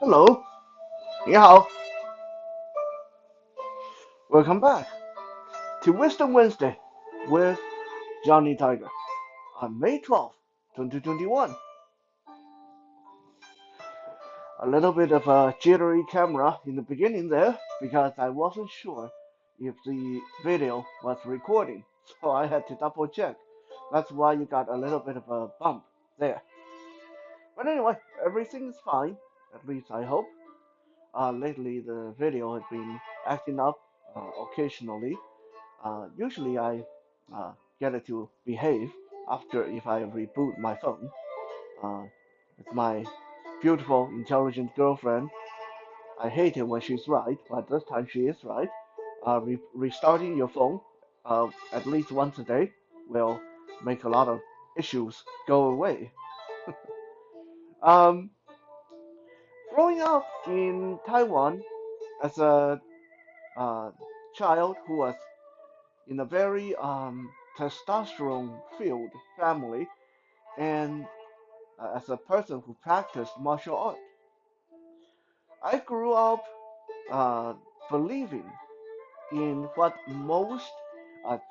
Hello, 你好 welcome back to Wisdom Wednesday with Johnny Tiger on May 12th, 2021. A little bit of a jittery camera in the beginning there because I wasn't sure if the video was recording, so I had to double check. That's why you got a little bit of a bump there. But anyway, everything is fine, at least I hope. Lately, the video has been acting up occasionally. Usually I uh, get it to behave after if I reboot my phone. Uh, it's my beautiful, intelligent girlfriend. I hate it when she's right, but this time she is right. Restarting your phone at least once a day will make a lot of issues go away. Um, Growing up in Taiwan as a uh, child who was in a very testosterone-filled family, and as a person who practiced martial art, I grew up uh, believing in what most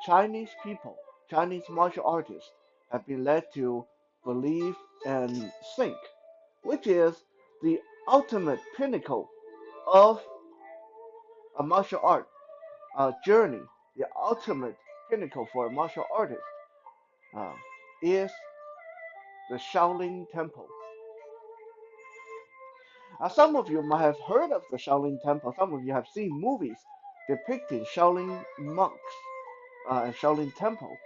Chinese people, Chinese martial artists, have been led to believe and think, which is the ultimate pinnacle of a martial art journey. The ultimate pinnacle for a martial artist uh, is the Shaolin Temple. Some of you might have heard of the Shaolin Temple. Some of you have seen movies depicting Shaolin monks and Shaolin Temple.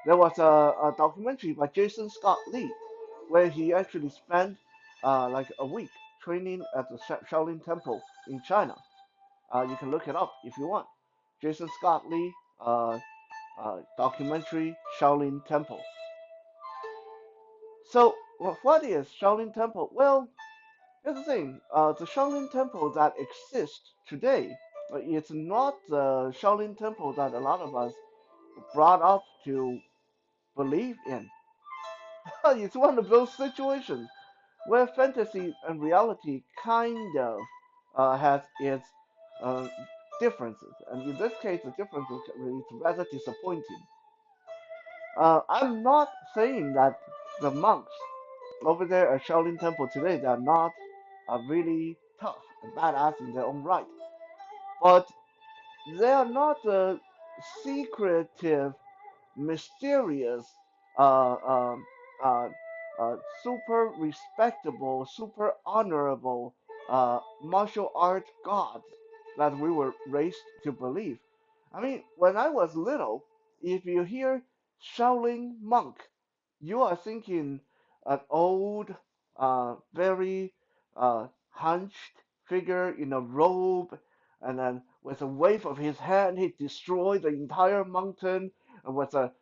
There was a documentary by Jason Scott Lee where he actually spent like a week training at the Shaolin Temple in China. You can look it up if you want. Jason Scott Lee documentary Shaolin Temple. So, what is Shaolin Temple? Well, here's the thing, the Shaolin Temple that exists today, it's not the Shaolin Temple that a lot of us brought up to believe in. It's one of those situations where fantasy and reality kind of has its uh, differences, and in this case, the difference is rather disappointing. I'm not saying that the monks over there at Shaolin Temple today they are not really tough and badass in their own right, but they are not secretive, mysterious, uh, um, uh, super respectable, super honorable martial art gods that we were raised to believe. I mean, when I was little, if you hear Shaolin monk, you are thinking an old, very hunched figure in a robe, and then with a wave of his hand, he destroyed the entire mountain. And with a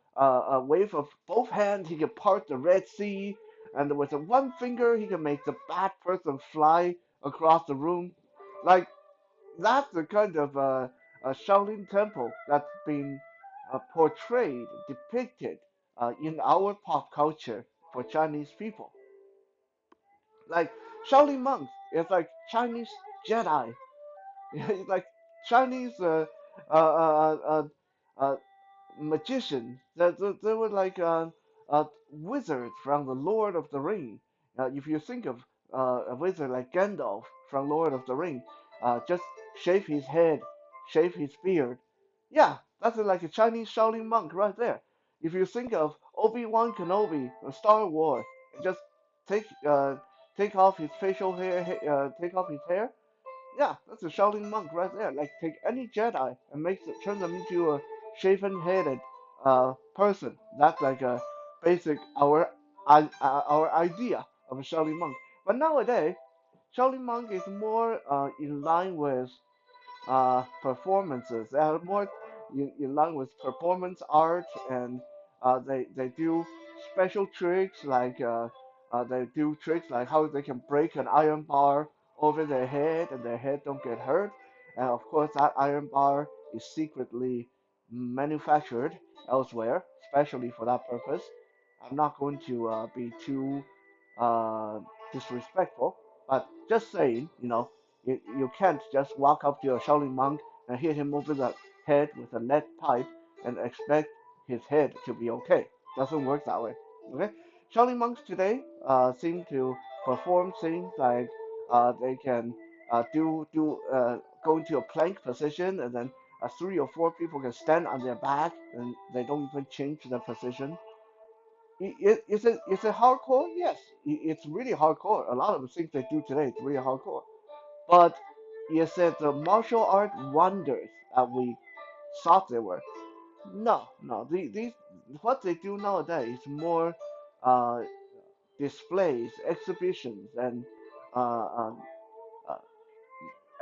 wave of both hands, he can part the Red Sea. And with a one finger, he can make the bad person fly across the room. Like that's the kind of Shaolin temple that's been portrayed, depicted in our pop culture for Chinese people. Like Shaolin monks, it's like Chinese Jedi. It's like Chinese uh, uh, uh, uh, magicians. They were like wizards from the Lord of the Ring. If you think of a wizard like Gandalf from Lord of the Ring, just shave his head, shave his beard. Yeah, that's like a Chinese Shaolin monk right there. If you think of Obi-Wan Kenobi from Star Wars, just take uh, take off his facial hair, take off his hair, yeah, that's a Shaolin monk right there. Like take any Jedi and turn them into a shaven-headed person. That's like a basic our idea of a Shaolin monk. But nowadays, Shaolin monk is more in line with performances. They are more in line with performance art, and they do special tricks like they do tricks like how they can break an iron bar over their head and their head don't get hurt. And of course, that iron bar is secretly manufactured elsewhere, especially for that purpose. I'm not going to be too uh, disrespectful But just saying, you can't just walk up to a Shaolin monk and hit him over the head with a lead pipe and expect his head to be okay. Doesn't work that way. Okay? Shaolin monks today seem to perform things like they can go into a plank position, and then three or four people can stand on their back and they don't even change their position. Is it hardcore? Yes, it's really hardcore. A lot of the things they do today is really hardcore. But is it the martial art wonders that we thought they were? No, no. These what they do nowadays is more uh, displays, exhibitions, and uh, uh, uh,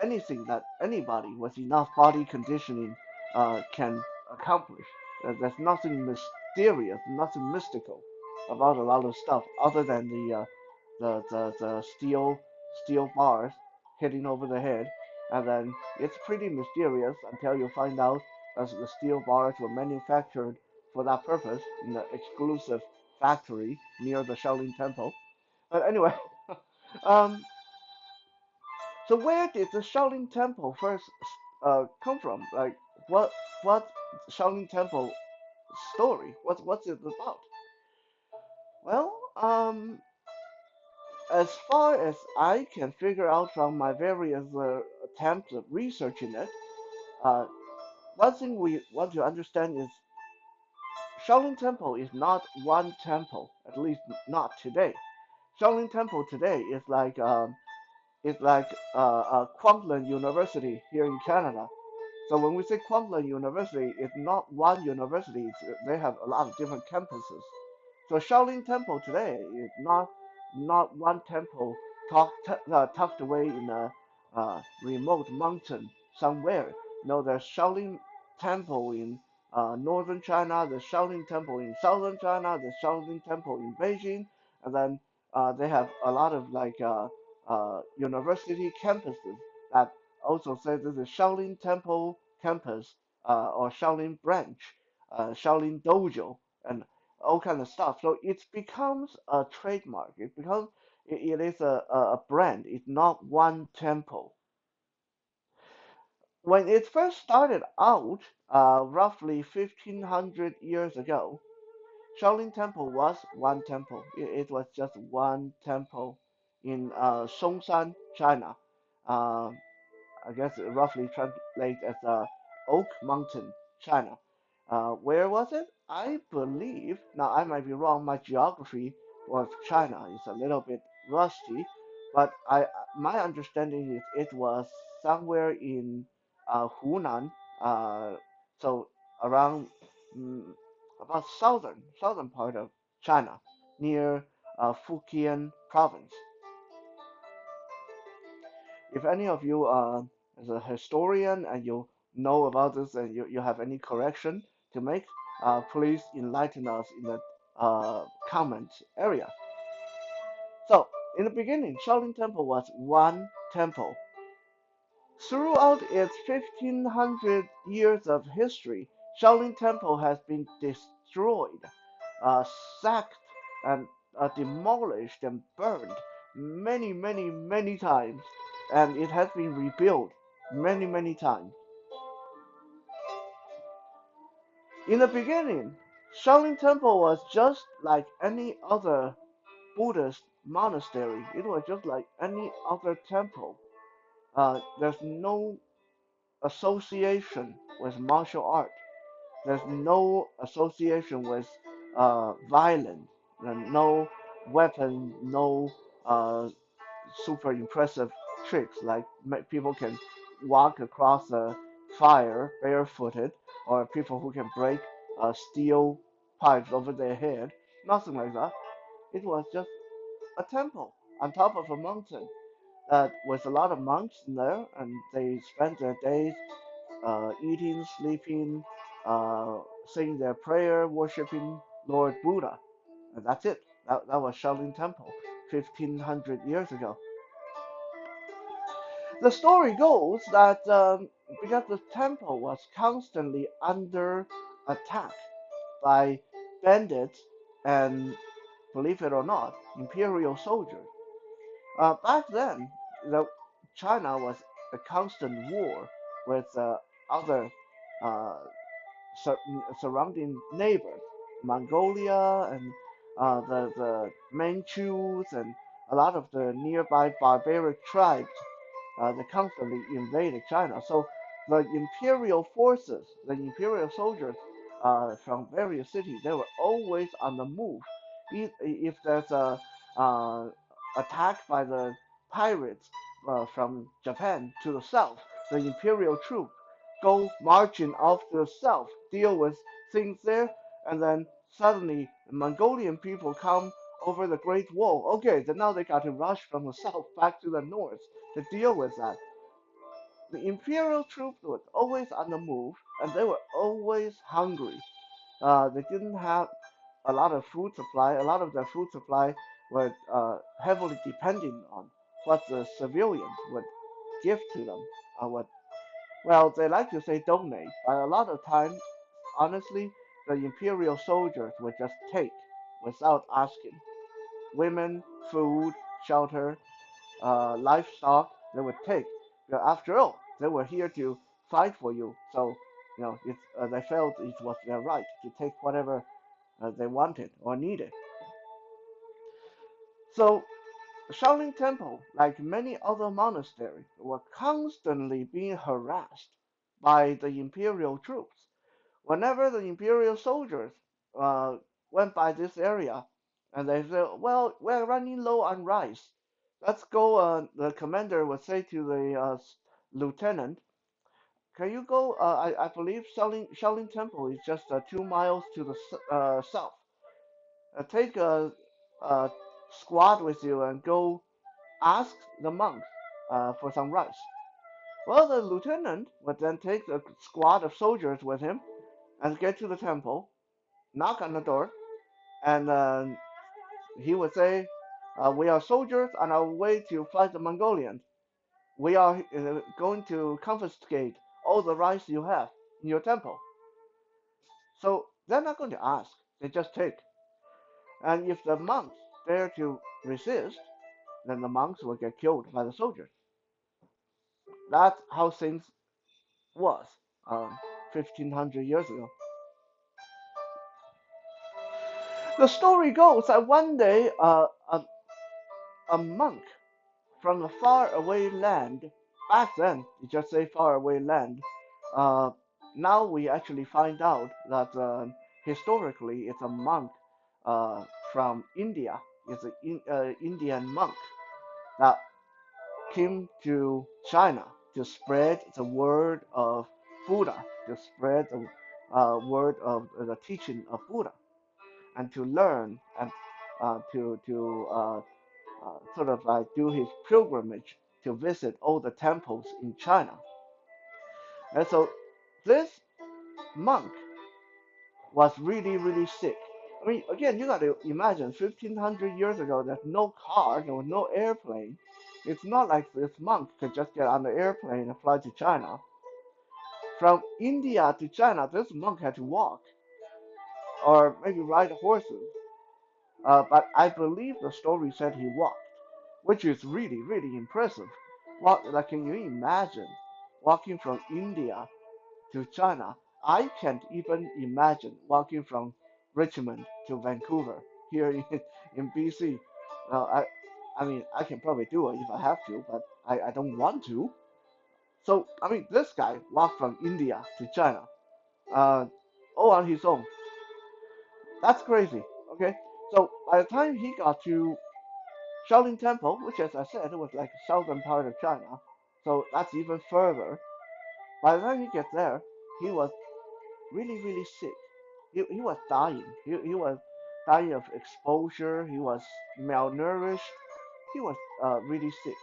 anything that anybody with enough body conditioning can accomplish. There's nothing mysterious, nothing mystical about a lot of stuff other than the steel bars hitting over the head, and then it's pretty mysterious until you find out that the steel bars were manufactured for that purpose in an exclusive factory near the Shaolin Temple. But anyway, um, so where did the Shaolin Temple first come from? Like what Shaolin Temple story? What's it about? Well, as far as I can figure out from my various attempts of researching it, uh, one thing we want to understand is Shaolin Temple is not one temple, at least not today. Shaolin Temple today is like Kwantlen University here in Canada. So when we say Kwantlen University, it's not one university. They have a lot of different campuses. So Shaolin Temple today is not one temple tucked away in a remote mountain somewhere. No, there's Shaolin Temple in northern China, there's Shaolin Temple in southern China, there's Shaolin Temple in Beijing, and then they have a lot of university campuses that also say this is Shaolin Temple campus or Shaolin branch, Shaolin dojo, and all kind of stuff. So it becomes a trademark. It is a brand. It's not one temple. When it first started out, roughly 1500 years ago, Shaolin Temple was one temple. It was just one temple in Songshan, China. Uh, I guess it roughly translates as Oak Mountain, China. Where was it? I believe, now I might be wrong, my geography of China is a little bit rusty, but my understanding is it was somewhere in Hunan, so around mm, about southern part of China, near Fujian province. If any of you is a historian and you know about this and you have any correction to make, please enlighten us in the comment area. So, in the beginning, Shaolin Temple was one temple. Throughout its 1500 years of history, Shaolin Temple has been destroyed, uh, sacked, and demolished and burned many, many, many times, and it has been rebuilt many, many times. In the beginning, Shaolin Temple was just like any other Buddhist monastery. It was just like any other temple. There's no association with martial art. There's no association with violence, and no weapon, no super impressive tricks like people can walk across a fire barefooted, or people who can break steel pipes over their head. Nothing like that. It was just a temple on top of a mountain that with a lot of monks in there, and they spent their days eating, sleeping, saying their prayer, worshiping Lord Buddha. And that's it. That was Shaolin Temple 1500 years ago. The story goes that because the temple was constantly under attack by bandits and, believe it or not, imperial soldiers. Back then, the, China was a constant war with other uh, surrounding neighbors, Mongolia and the Manchus and a lot of the nearby barbaric tribes that constantly invaded China. So the imperial forces, the imperial soldiers from various cities, they were always on the move. If there's a uh, attack by the pirates from Japan to the south, the imperial troops go marching off to the south, deal with things there, and then suddenly Mongolian people come over the Great Wall. Okay, then now they got to rush from the south back to the north to deal with that. The imperial troops were always on the move, and they were always hungry. They didn't have a lot of food supply. A lot of their food supply were heavily depending on what the civilians would give to them. What Well, they like to say donate, but a lot of times, honestly, the imperial soldiers would just take without asking. Women, food, shelter, livestock, they would take. After all, they were here to fight for you. So, they felt it was their right to take whatever they wanted or needed. So, Shaolin Temple, like many other monasteries, were constantly being harassed by the imperial troops. Whenever the imperial soldiers uh, went by this area, and they said, "Well, we're running low on rice. Let's go." The commander would say to the lieutenant, "Can you go? I believe Shaolin Temple is just 2 miles to the south. Take a squad with you and go ask the monks for some rice." Well, the lieutenant would then take a squad of soldiers with him and get to the temple, knock on the door, and he would say, "We are soldiers on our way to fight the Mongolians. We are going to confiscate all the rice you have in your temple." So they're not going to ask, they just take. And if the monks dare to resist, then the monks will get killed by the soldiers. That's how things was 1500 years ago. The story goes that one day a monk from a faraway land. Back then, you just say faraway land. Uh, Now we actually find out that historically it's a monk from India. It's an Indian monk that came to China to spread the word of Buddha, to spread the word of the teaching of Buddha, and to learn and sort of do his pilgrimage to visit all the temples in China. And so this monk was really, really sick. I mean, again, you got to imagine 1500 years ago, there's no car, there was no airplane. It's not like this monk could just get on the airplane and fly to China. From India to China, this monk had to walk or maybe ride horses. But I believe the story said he walked, which is really, really impressive. Like, can you imagine walking from India to China? I can't even imagine walking from Richmond to Vancouver here in BC. Uh, I, I mean, I can probably do it if I have to, but I don't want to. So, I mean, this guy walked from India to China, uh, all on his own. That's crazy. Okay, so by the time he got to Shaolin Temple, which, as I said, was like the southern part of China, so that's even further. By the time he gets there, he was really, really sick. He was dying. He was dying of exposure. He was malnourished. He was really sick.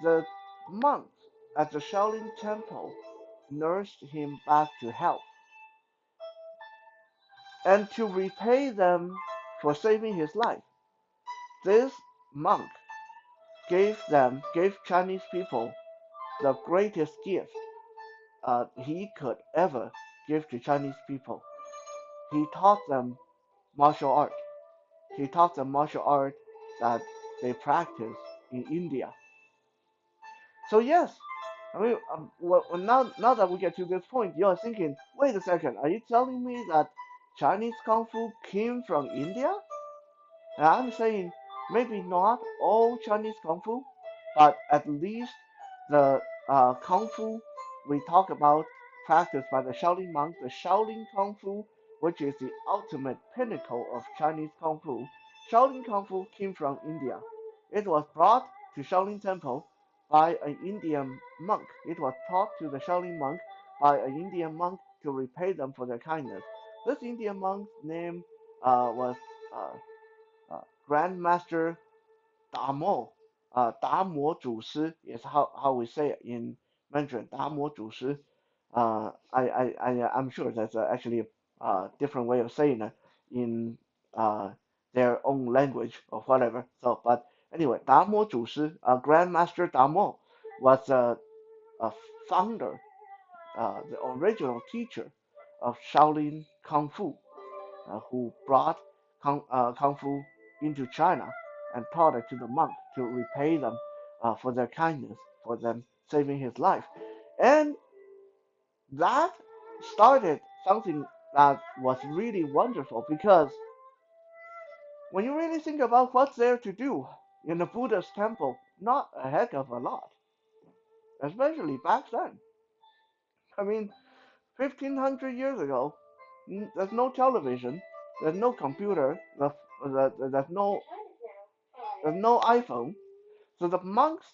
The monks at the Shaolin Temple nursed him back to health, and to repay them for saving his life, this monk gave Chinese people the greatest gift he could ever give to Chinese people. He taught them martial art. He taught them martial art that they practice in India. So yes, I mean, well, now that we get to this point, you're thinking, wait a second, are you telling me that Chinese Kung Fu came from India? And I'm saying maybe not all Chinese Kung Fu, but at least the Kung Fu we talk about practiced by the Shaolin monks, the Shaolin Kung Fu, which is the ultimate pinnacle of Chinese Kung Fu. Shaolin Kung Fu came from India. It was brought to Shaolin Temple by an Indian monk. It was taught to the Shaolin monk by an Indian monk to repay them for their kindness. This Indian monk's name was uh, Grandmaster Damo, 达摩祖师 is how we say it in Mandarin, 达摩祖师. I'm sure that's actually a different way of saying it in their own language or whatever. So, but anyway, 达摩祖师, Grandmaster Damo was a founder, the original teacher of Shaolin Kung Fu, who brought Kung Fu into China and taught it to the monks to repay them for their kindness, for them saving his life. And that started something that was really wonderful because when you really think about what's there to do in a Buddhist temple, not a heck of a lot, especially back then. I mean, 1500 years ago, there's no television, there's no computer, there's no iPhone. So the monks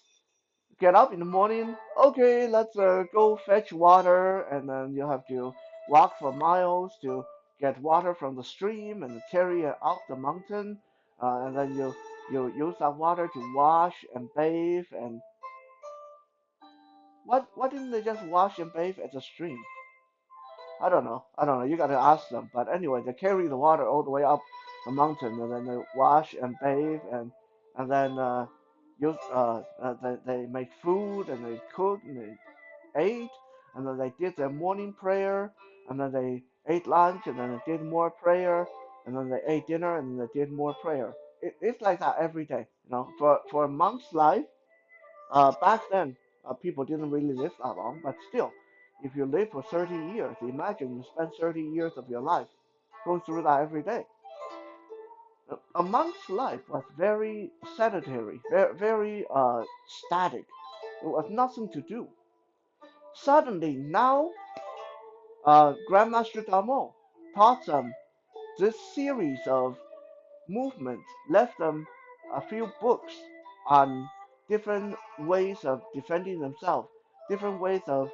get up in the morning. Okay, let's go fetch water, and then you have to walk for miles to get water from the stream and carry it out the mountain. And then you use that water to wash and bathe. And why didn't they just wash and bathe at the stream? I don't know. I don't know. You gotta ask them. But anyway, they carry the water all the way up the mountain, and then they wash and bathe, and then they make food and they cook and they ate, and then they did their morning prayer, and then they ate lunch, and then they did more prayer, and then they ate dinner, and then they did more prayer. It's like that every day. For a monk's life, back then, people didn't really live that long, but still, if you live for 30 years, imagine you spend 30 years of your life going through that every day. A monk's life was very sedentary, very static. There was nothing to do. Suddenly, now, Grandmaster Damo taught them this series of movements, left them a few books on different ways of defending themselves, different ways of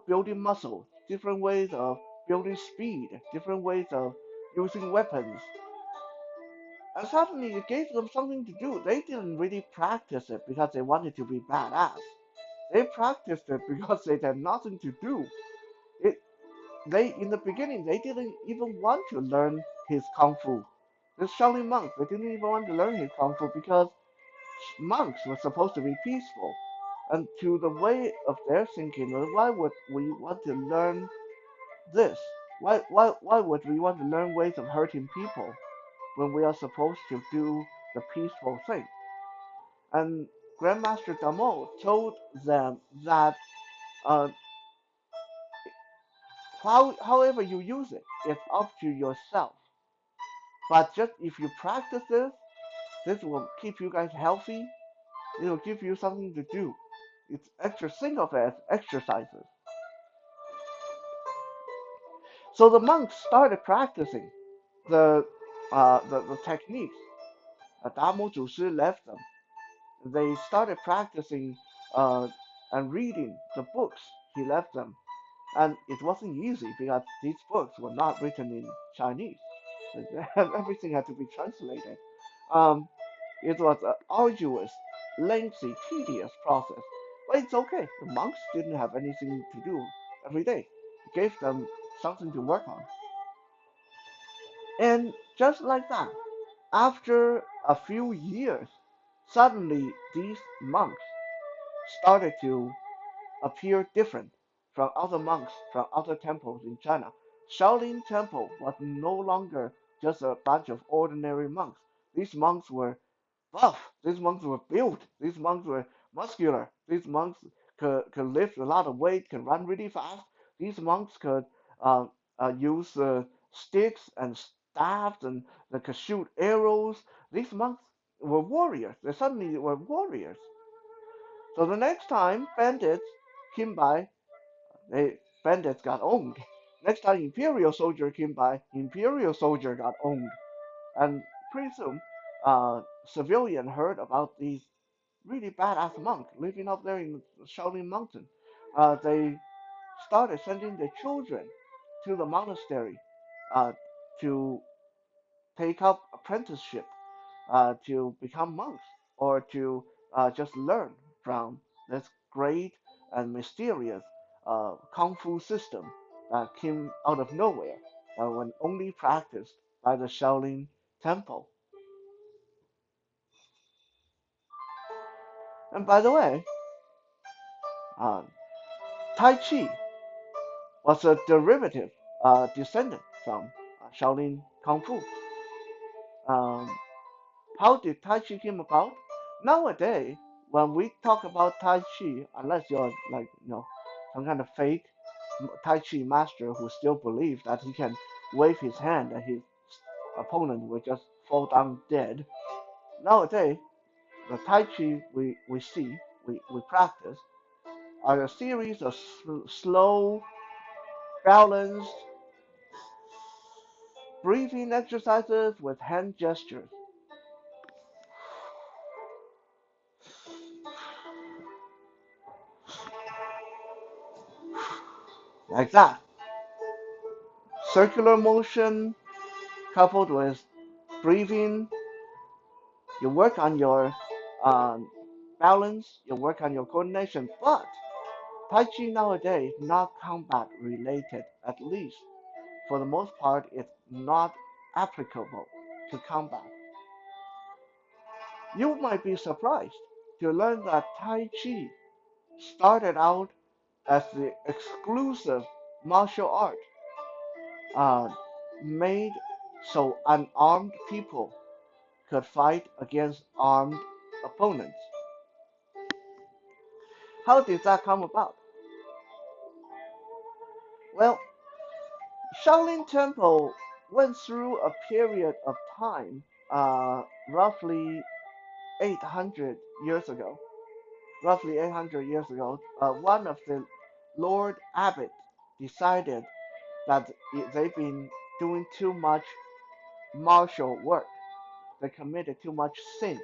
building muscle, different ways of building speed, different ways of using weapons. And suddenly it gave them something to do. They didn't really practice it because they wanted to be badass. They practiced it because they had nothing to do. It, they in the beginning they didn't even want to learn his kung fu. The Shaolin monks they didn't even want to learn his kung fu because monks were supposed to be peaceful. And to the way of their thinking, why would we want to learn this? Why would we want to learn ways of hurting people when we are supposed to do the peaceful thing? And Grandmaster Damo told them that uh, however you use it, it's up to yourself. But just if you practice this will keep you guys healthy. It will give you something to do. It's extra. Think of it as exercises. So the monks started practicing the techniques. Damo Zhushi left them. They started practicing uh, and reading the books he left them. And it wasn't easy because these books were not written in Chinese. Everything had to be translated. Um, it was an arduous, lengthy, tedious process. But it's okay. The monks didn't have anything to do every day. It gave them something to work on. And just like that, after a few years, suddenly these monks started to appear different from other monks from other temples in China. Shaolin Temple was no longer just a bunch of ordinary monks. These monks were buff. These monks were built. These monks were muscular. These monks could lift a lot of weight, can run really fast. These monks could uh, use sticks and staffs and they could shoot arrows. These monks were warriors. They suddenly were warriors. So the next time bandits came by, bandits got owned. Next time Imperial soldier came by, Imperial soldier got owned. And pretty soon, civilian heard about these really badass monk living up there in Shaolin Mountain. They started sending their children to the monastery uh, to take up apprenticeship, to become monks, or to just learn from this great and mysterious kung fu system that came out of nowhere, when only practiced by the Shaolin Temple. And by the way, uh, Tai Chi was a derivative descendant from Shaolin Kung Fu. Um, how did Tai Chi came about? Nowadays, when we talk about Tai Chi, unless you're like some kind of fake Tai Chi master who still believes that he can wave his hand and his opponent will just fall down dead. Nowadays, the Tai Chi we see, we practice, are a series of slow, balanced breathing exercises with hand gestures. Like that. Circular motion coupled with breathing. You work on your um, balance, you work on your coordination, but Tai Chi nowadays is not combat related, at least for the most part, it's not applicable to combat. You might be surprised to learn that Tai Chi started out as the exclusive martial art uh, made so unarmed people could fight against armed opponents. How did that come about? Well, Shaolin Temple went through a period of time, roughly 800 years ago. Roughly 800 years ago, one of the Lord Abbot decided that they've been doing too much martial work. They committed too much sin.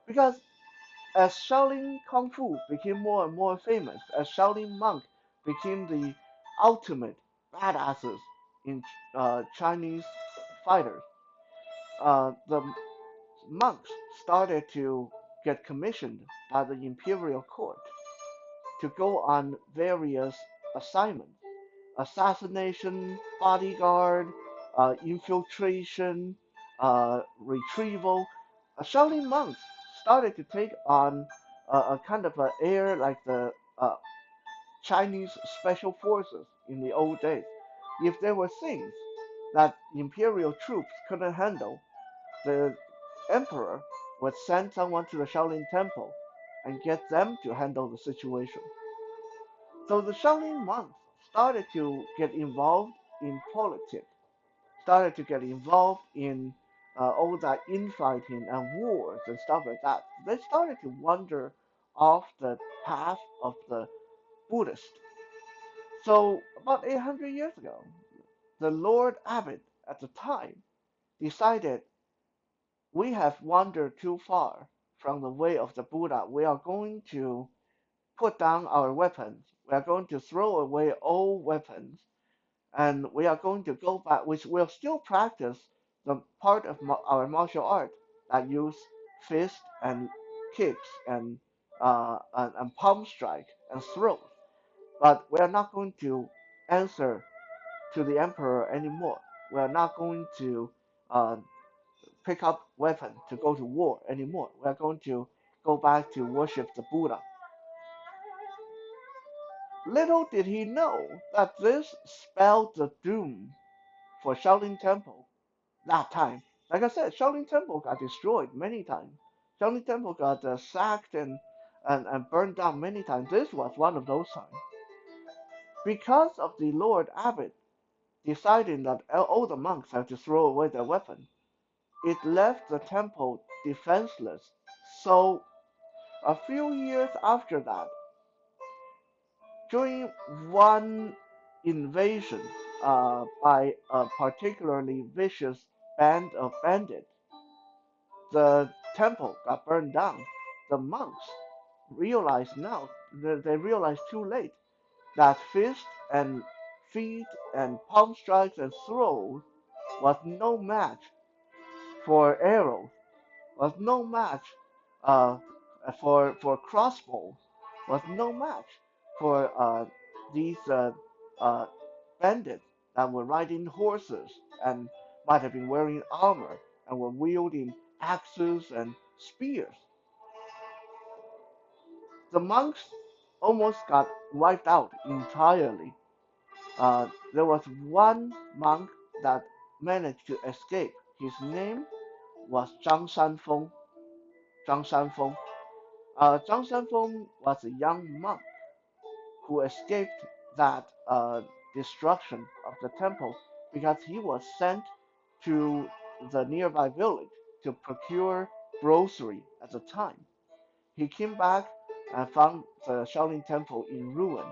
Because as Shaolin Kung Fu became more and more famous, as Shaolin monk became the ultimate badasses in Chinese fighters, the monks started to get commissioned by the imperial court to go on various assignments: assassination, bodyguard, infiltration, retrieval. Shaolin monks started to take on a kind of an air like the Chinese special forces in the old days. If there were things that imperial troops couldn't handle, the emperor would send someone to the Shaolin temple and get them to handle the situation. So the Shaolin monks started to get involved in politics, started to get involved in all that infighting and wars and stuff like that. They started to wander off the path of the Buddhist. So about 800 years ago, the Lord Abbot at the time decided we have wandered too far from the way of the Buddha. We are going to put down our weapons. We are going to throw away all weapons, and we are going to go back. We will still practice the part of our martial art that use fist and kicks and palm strike and throws. But we are not going to answer to the emperor anymore. We are not going to uh, pick up weapon to go to war anymore. We are going to go back to worship the Buddha. Little did he know that this spelled the doom for Shaolin Temple that time. Like I said, Shaolin Temple got destroyed many times. Shaolin Temple got sacked and burned down many times. This was one of those times. Because of the Lord Abbot deciding that all the monks have to throw away their weapon, it left the temple defenseless. So a few years after that, during one invasion by a particularly vicious band of bandits, the temple got burned down. The monks realized now, they realized too late, that fist and feet and palm strikes and throws was no match for arrows, was no match uh, for crossbows, was no match for these uh, bandits that were riding horses and might have been wearing armor and were wielding axes and spears. The monks almost got wiped out entirely. There was one monk that managed to escape. His name was Zhang Sanfeng. Zhang Sanfeng. Zhang Sanfeng was a young monk who escaped that destruction of the temple because he was sent to the nearby village to procure grocery at the time. He came back and found the Shaolin temple in ruin.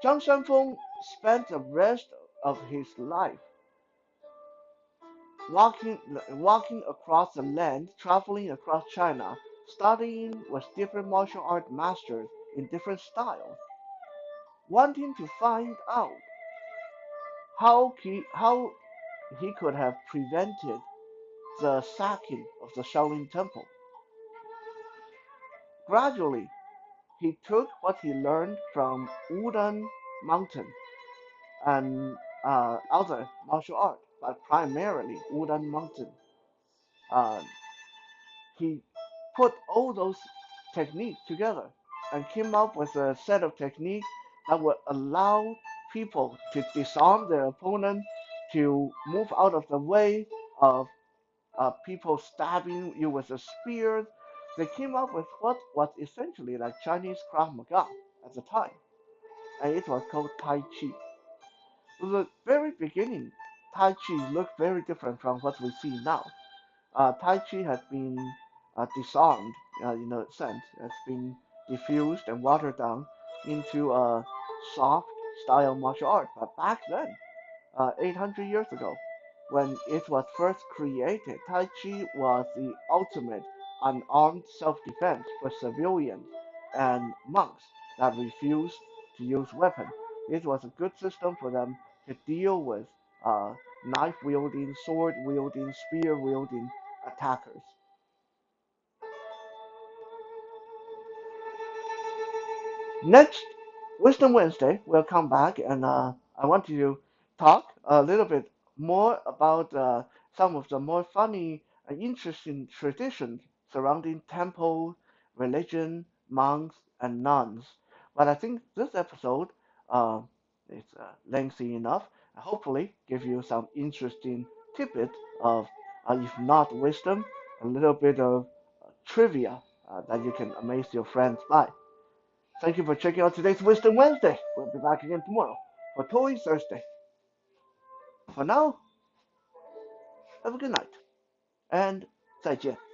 Zhang Shanfeng spent the rest of his life walking, walking across the land, traveling across China, studying with different martial art masters in different styles, wanting to find out how he could have prevented the sacking of the Shaolin Temple. Gradually, he took what he learned from Wudang Mountain and other martial art, but primarily Wudang Mountain. Uh, he put all those techniques together and came up with a set of techniques that would allow people to disarm their opponent, to move out of the way of people stabbing you with a spear. They came up with what was essentially like Chinese Krav Maga at the time, and it was called Tai Chi. From the very beginning, Tai Chi looked very different from what we see now. Tai Chi has been disarmed, in a sense. It's been diffused and watered down into a soft style martial art. But back then, 800 years ago, when it was first created, Tai Chi was the ultimate unarmed self-defense for civilians and monks that refused to use weapons. It was a good system for them to deal with knife wielding, sword wielding, spear wielding attackers. Next Wisdom Wednesday, we'll come back and I want to talk a little bit more about some of the more funny and interesting traditions surrounding temple, religion, monks, and nuns. But I think this episode uh, is lengthy enough. Hopefully, give you some interesting tidbit of, if not wisdom, a little bit of trivia that you can amaze your friends by. Thank you for checking out today's Wisdom Wednesday. We'll be back again tomorrow for Toy Thursday. For now, have a good night and 再见.